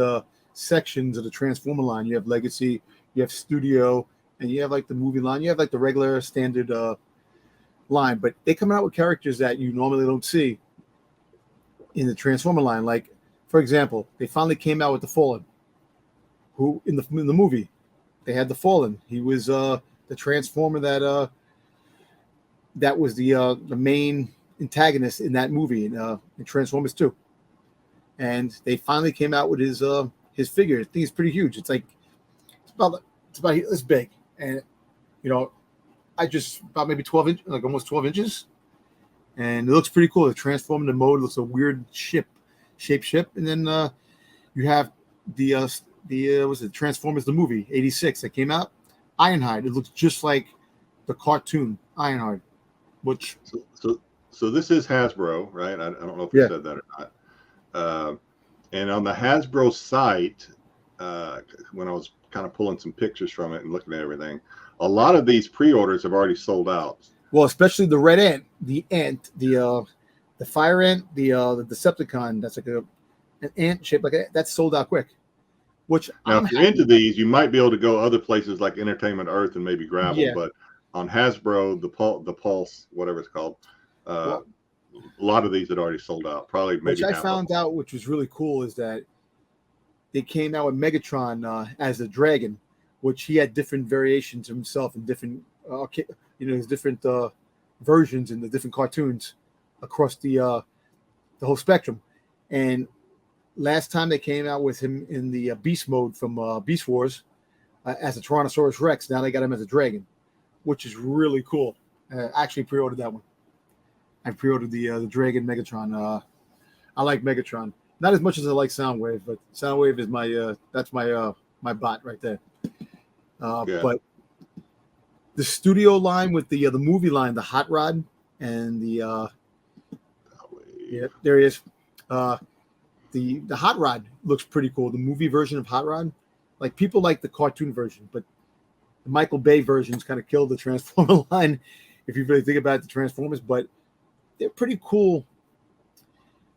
sections of the Transformer line. You have Legacy, you have Studio, and you have like the movie line. You have like the regular standard line, but they come out with characters that you normally don't see in the Transformer line. Like, for example, they finally came out with the Fallen, who in the movie they had the Fallen. He was the Transformer that was the main antagonist in that movie in Transformers 2. And they finally came out with his figure. I think it's pretty huge. It's about this big, and I just about maybe 12 inches, like almost 12 inches, and it looks pretty cool. The transforming mode looks a weird shape ship, and then you have the was it Transformers the movie '86 that came out, Ironhide. It looks just like the cartoon Ironhide, which so this is Hasbro, right? I don't know if you said that or not. And on the Hasbro site, when I was kind of pulling some pictures from it and looking at everything, a lot of these pre-orders have already sold out. Well, especially the red ant, the fire ant, the Decepticon. That's like an ant shape, that's sold out quick. Which now, if you're into these, you might be able to go other places like Entertainment Earth and maybe grab them. But on Hasbro, the Pulse, whatever it's called, a lot of these had already sold out. Probably maybe. Which I found out, which was really cool, is that they came out with Megatron as a dragon, which he had different variations of himself and different, his different versions in the different cartoons across the whole spectrum. And last time they came out with him in the beast mode from Beast Wars as a Tyrannosaurus Rex. Now they got him as a dragon, which is really cool. I actually pre-ordered that one. I pre-ordered the Dragon Megatron. I like Megatron. Not as much as I like Soundwave, but Soundwave is my bot right there. But the studio line with the movie line, the Hot Rod, and the there he is. The Hot Rod looks pretty cool. The movie version of Hot Rod, like people like the cartoon version, but the Michael Bay versions kind of killed the Transformer line. If you really think about the Transformers, but they're pretty cool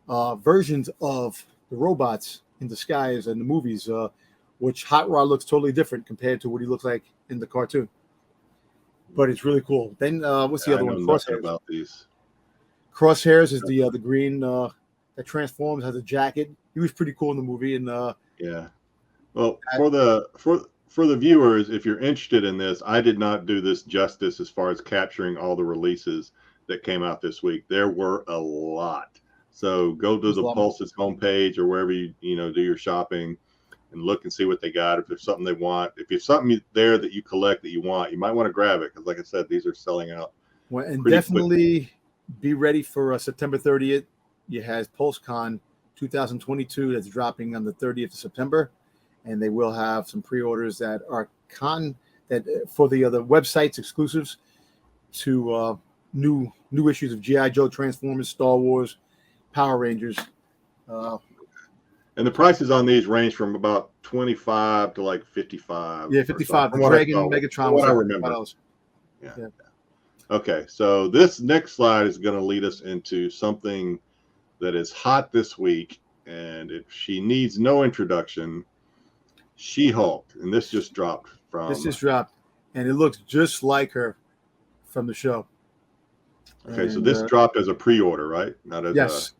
versions of the robots in disguise in the movies, which Hot Rod looks totally different compared to what he looks like in the cartoon. But it's really cool. Then what's the other one? Crosshairs. About these. Crosshairs is the green that transforms, has a jacket. He was pretty cool in the movie. And well, for the viewers, if you're interested in this, I did not do this justice as far as capturing all the releases that came out this week. There were a lot. So go to the Pulse's homepage or wherever you do your shopping and look and see what they got. If there's something they want, if there's something there that you collect that you want, you might want to grab it because, like I said, these are selling out. Well, and definitely be ready for September 30th. You have PulseCon 2022 that's dropping on the 30th of September, and they will have some pre-orders that are for the other websites exclusives to new issues of G.I. Joe, Transformers, Star Wars, Power Rangers. And the prices on these range from about 25 to like 55. Yeah, 55. The Dragon Megatron was what I remember. Yeah. Okay, so this next slide is going to lead us into something that is hot this week, and if she needs no introduction, She-Hulk, and this just dropped and it looks just like her from the show. Okay, so this dropped as a pre-order, right? Not as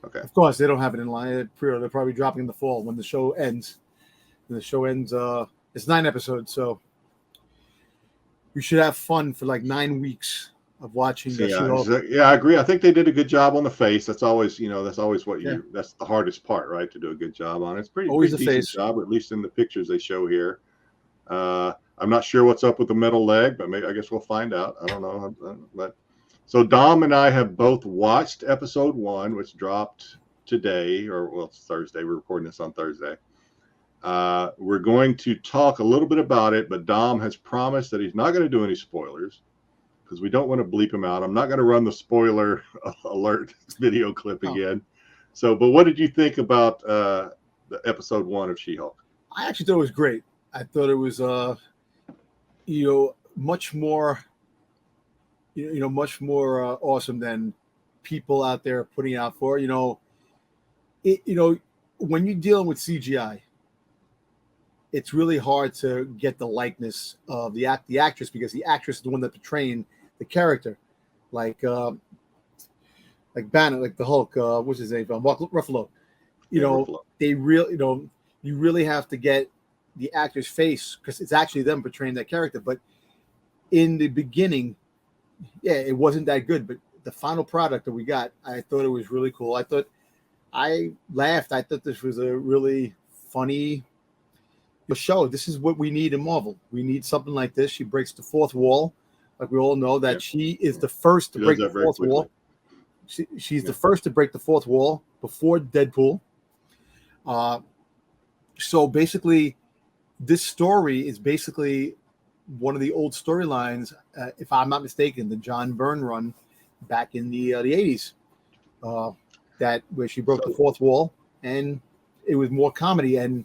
okay. Of course, they don't have it in line. Pre-order. They're probably dropping in the fall when the show ends. And the show ends. It's 9 episodes, so you should have fun for like 9 weeks of watching. I agree. I think they did a good job on the face. That's always, that's the hardest part, right? To do a good job on it. It's pretty decent face job, at least in the pictures they show here. I'm not sure what's up with the metal leg, but maybe I guess we'll find out. I don't know, but. So Dom and I have both watched episode 1, which dropped today, it's Thursday. We're recording this on Thursday. We're going to talk a little bit about it, but Dom has promised that he's not going to do any spoilers because we don't want to bleep him out. I'm not going to run the spoiler alert video clip again. So, but what did you think about the episode 1 of She-Hulk? I actually thought it was great. I thought it was, much more. Much more awesome than people out there putting out for. when you're dealing with CGI, it's really hard to get the likeness of the actress, because the actress is the one that's portraying the character, like Banner, like the Hulk. What's his name? Mark Ruffalo. Ruffalo. They really, you really have to get the actor's face, because it's actually them portraying that character. But in the beginning, yeah, it wasn't that good. But the final product that we got, I thought it was really cool. I laughed. I thought this was a really funny show. This is what we need in Marvel. We need something like this. She breaks the fourth wall. Like we all know that she is the first to break the fourth wall. She's the first to break the fourth wall before Deadpool. So basically, this story is basically one of the old storylines, if I'm not mistaken, the John Byrne run back in the 80s, that where she broke the fourth wall, and it was more comedy and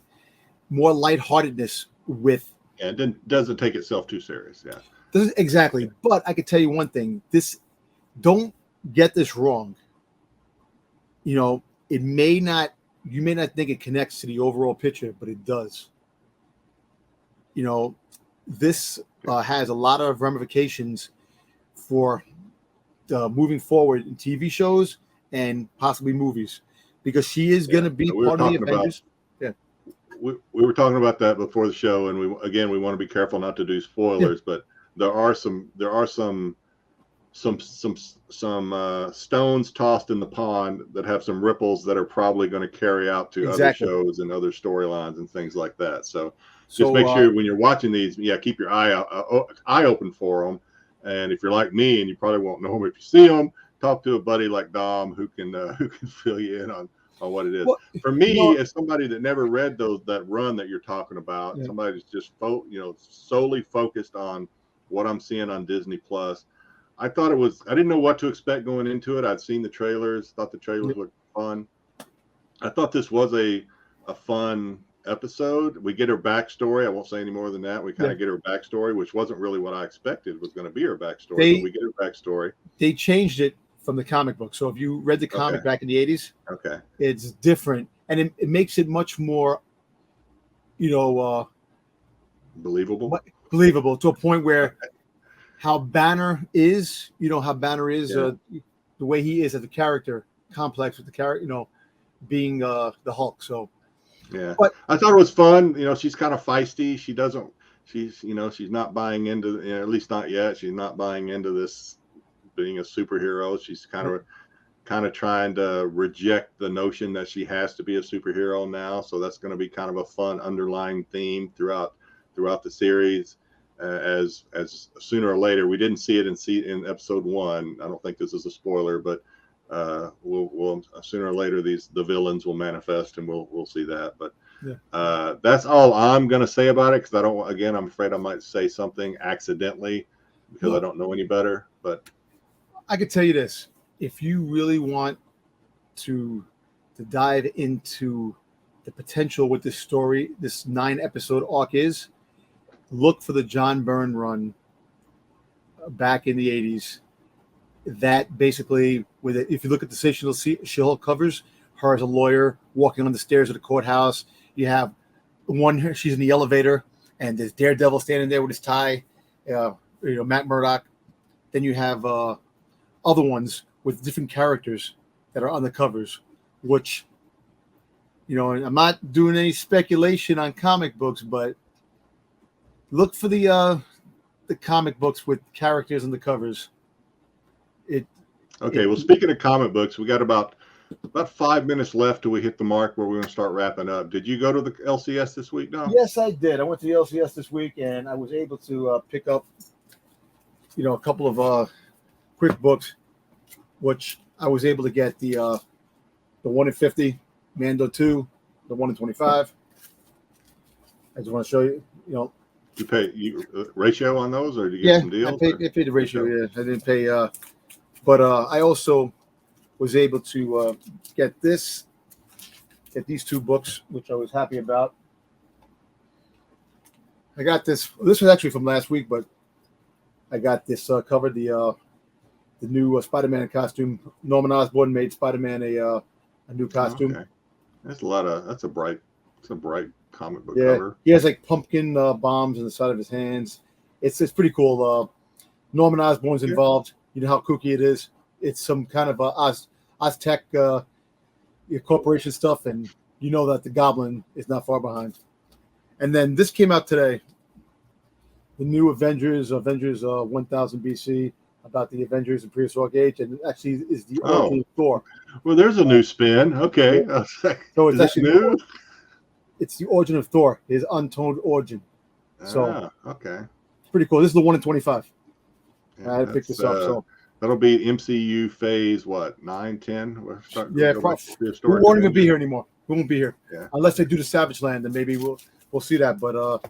more lightheartedness with. And it doesn't take itself too serious. Yeah. Exactly. But I could tell you one thing. Don't get this wrong. It may not, you may not think it connects to the overall picture, but it does. This has a lot of ramifications for moving forward in TV shows and possibly movies, because she is going to be part of the Avengers. We were talking about that before the show, and we want to be careful not to do spoilers, but there are some stones tossed in the pond that have some ripples that are probably going to carry out to other shows and other storylines and things like that. So just make sure when you're watching these, keep your eye open for them. And if you're like me and you probably won't know them if you see them, talk to a buddy like Dom who can fill you in on what it is. Well, for me, as somebody that never read that run that you're talking about, somebody that's just solely focused on what I'm seeing on Disney Plus, I didn't know what to expect going into it. I'd seen the trailers, thought the trailers looked fun. I thought this was a fun episode. We get her backstory. I won't say any more than that. We kind of get her backstory, which wasn't really what I expected was going to be her backstory. But we get her backstory. They changed it from the comic book. So if you read the comic back in the 80s, it's different. And it makes it much more, believable to a point where how Banner is, the way he is as a character, complex with the character, being the Hulk. So but I thought it was fun. She's kind of feisty. She's not buying into, at least not yet. She's not buying into this being a superhero. She's kind of trying to reject the notion that she has to be a superhero now. So that's going to be kind of a fun underlying theme throughout the series. As sooner or later, we didn't see it in episode 1. I don't think this is a spoiler, but we'll sooner or later the villains will manifest, and we'll see that. But that's all I'm going to say about it, because I'm afraid I might say something accidentally because I don't know any better. But I could tell you this: if you really want to dive into the potential with this story, this 9-episode arc is, look for the John Byrne run back in the 80s. That basically, if you look at the sensational She-Hulk covers, her as a lawyer walking on the stairs of the courthouse. You have one, she's in the elevator, and there's Daredevil standing there with his tie, Matt Murdock. Then you have other ones with different characters that are on the covers, which, I'm not doing any speculation on comic books, but look for the comic books with characters on the covers. Well, speaking of comic books, we got about 5 minutes left till we hit the mark where we're going to start wrapping up. Did you go to the LCS this week, Dom? Yes, I did. I went to the LCS this week, and I was able to pick up, a couple of quick books, which I was able to get the 1 in 50, Mando 2, the 1 in 25. I just want to show you, You pay ratio on those, or did you get some deals? I paid the ratio. Yeah, I didn't pay. But I also was able to get these 2 books, which I was happy about. I got this. This was actually from last week, but I got this covered the new Spider-Man costume. Norman Osborn made Spider-Man a new costume. That's a bright comic book Yeah, cover. he has like pumpkin bombs on the side of his hands. It's pretty cool. Norman Osborn's involved. You know how kooky it is. It's some kind of Aztec corporation stuff, and you know that the Goblin is not far behind. And then this came out today. The new Avengers 1000 BC, about the Avengers in prehistoric age, and it actually is the origin of Thor. Well, there's a new spin. Okay. Yeah. So it's actually new. It's the origin of Thor, his untold origin. So okay. It's pretty cool. This is the 1 in 25. Yeah, I had to pick this up. So that'll be MCU phase what 9, 10? We're starting to go back to we prehistoric won't even age. be here anymore. We won't be here. Yeah. Unless they do the Savage Land, then maybe we'll see that. But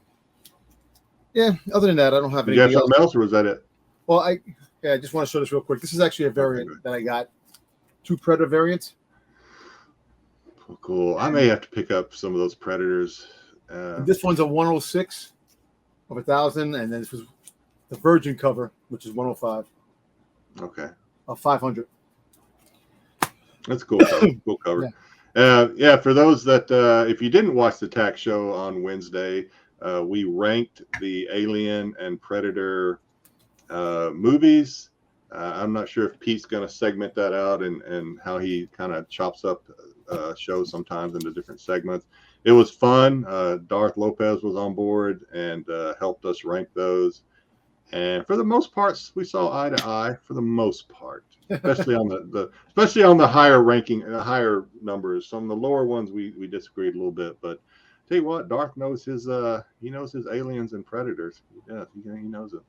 yeah, other than that, I don't have Did you have anything something else, or was that it? Well, I just want to show this real quick. This is actually a variant that I got. 2 Predator variants. Cool. I may have to pick up some of those Predators. This one's a 106 of 1,000, and then this was the Virgin cover, which is 105 Okay. of 500. That's cool. Cool cover. Yeah. For those that, if you didn't watch the TAC show on Wednesday, we ranked the Alien and Predator movies. I'm not sure if Pete's going to segment that out and how he kind of chops up shows sometimes into different segments. It was fun. Darth Lopez was on board and helped us rank those. And for the most part, we saw eye to eye for the most part, especially on the higher ranking, higher numbers. Some of the lower ones we disagreed a little bit, but tell you what, Darth knows his aliens and predators. Yeah, he knows it.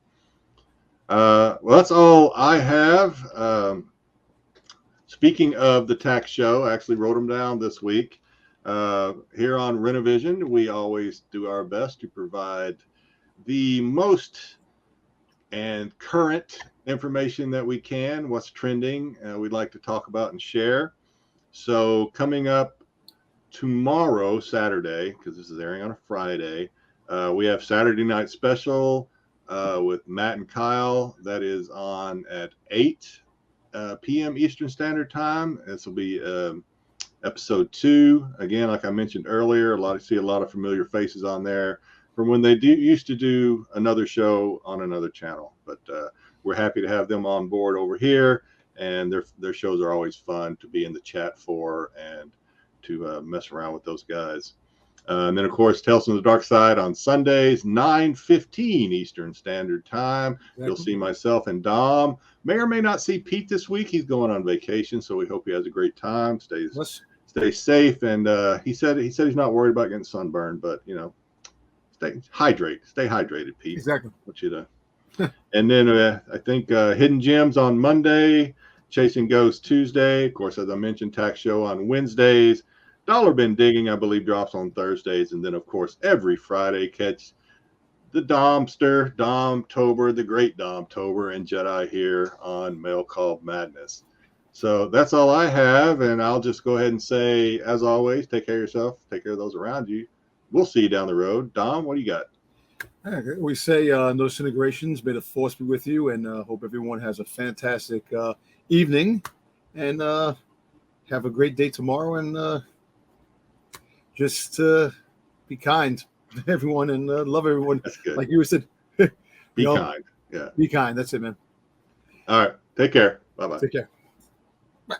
Well, that's all I have. Speaking of the tax show, I actually wrote them down this week. Here on Rennavision, we always do our best to provide the most and current information that we can, what's trending, we'd like to talk about and share. So coming up tomorrow, Saturday, because this is airing on a Friday, we have Saturday Night Special with Matt and Kyle. That is on at 8 p.m. Eastern Standard Time. This will be episode 2. Again, like I mentioned earlier, see a lot of familiar faces on there from when they used to do another show on another channel. But we're happy to have them on board over here, and their shows are always fun to be in the chat for and to mess around with those guys. And then, of course, Tales from the Dark Side on Sundays, 9:15 Eastern Standard Time. Exactly. You'll see myself and Dom. May or may not see Pete this week. He's going on vacation, so we hope he has a great time. Stay safe. And he said he's not worried about getting sunburned, but stay hydrated, Pete. Exactly. Want you to. And then I think Hidden Gems on Monday, Chasing Ghosts Tuesday. Of course, as I mentioned, Tax Show on Wednesdays. Dollar Bin Digging, I believe, drops on Thursdays. And then, of course, every Friday, catch the Domster, Domtober, the Great Domtober, and Jedi here on Mail Call Madness. So that's all I have. And I'll just go ahead and say, as always, take care of yourself. Take care of those around you. We'll see you down the road. Dom, what do you got? We say no disintegrations. May the force be with you, and hope everyone has a fantastic evening. And have a great day tomorrow. And just be kind to everyone and love everyone. That's good. Like you said. Be kind. Yeah. Be kind. That's it, man. All right. Take care. Bye-bye. Take care. Bye.